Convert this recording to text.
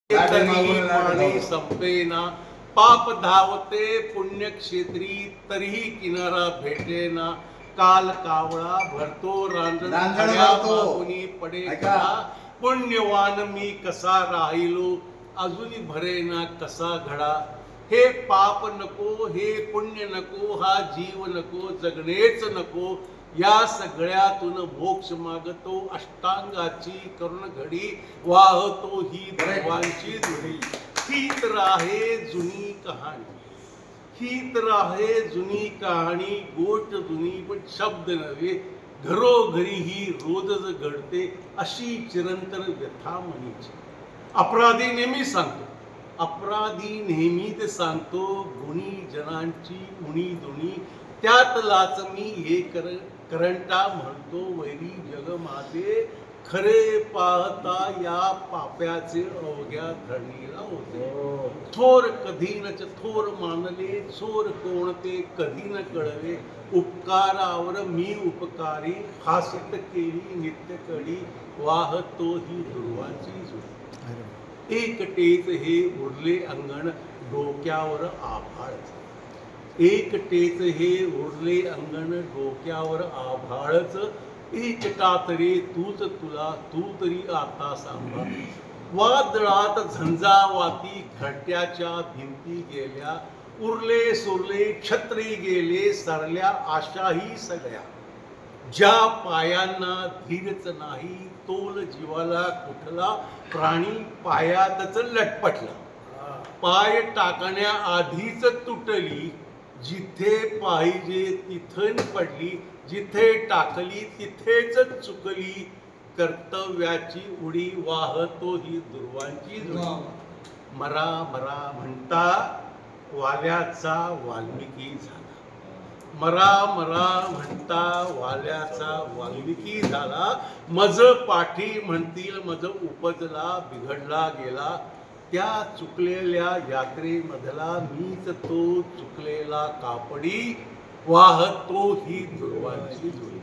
तरी संपेना पाप धावते पुण्यक्षेत्री तरीही किनारा भेटेना काल कावळा भरतो रांजणी पडे पुण्यवान मी कसा राहिलो अजूनही भरेना कसा घडा हे पाप नको हे पुण्य नको हा जीव नको जगणेच नको या सगळ्यातून मोक्ष मागतो अष्टांगाची करुण घडी वाहतो ही देवांची धुळी ही तर आहे जुनी कहाणी ही तर आहे जुनी कहाणी गोष्ट जुनी पण शब्द नव्हे घरोघरी ही रोजच घडते अशी चिरंतन व्यथा म्हणीची अपराधी नेहमी सांगतो अपराधी नेहमीच सांगतो गुणी जनांची उणी दुणी त्यातलाच मी हे करंटा म्हणतो वैरी जग माझे खरे पाहता या पाप्याचे अवघ्या धरणीला होते थोर कधी नच थोर मानले चोर कोणते कधी न कळवे उपकारावर मी उपकारी हासित केली नित्य कडी वाहतो ही दुर्वाची जुळी एकटेच हे उरले अंगण डोक्यावर आभाळ एकटेच हे उरले अंगण डोक्यावर आभाळच एकटा तरी तूच तुला तू तरी आता सांभाळ वादळात झंझावाती घरट्याच्या भिंती गेल्या उरले सुरले छत्री गेले सरल्या आशाही सगळ्या ज्या पायांना धीरच नाही तोल जीवाला कुठला प्राणी पायातच लटपटला पाय टाकण्या आधीच तुटली जिथे पाहिजे तिथं पडली जिथे टाकली तिथेच चुकली कर्तव्याची उडी वाहतो ही दुर्वांची जुळी मरा मरा म्हणता वाल्याचा वाल्मिकी झाला मरा मरा म्हणता वाल्याचा वाल्मिकी झाला मज पाठी म्हणतील मज उपजला बिघडला गेला त्या चुकलेल्या यात्रेमधला मीच तो चुकलेला कापडी वाहतो ही दुर्वांची जुळी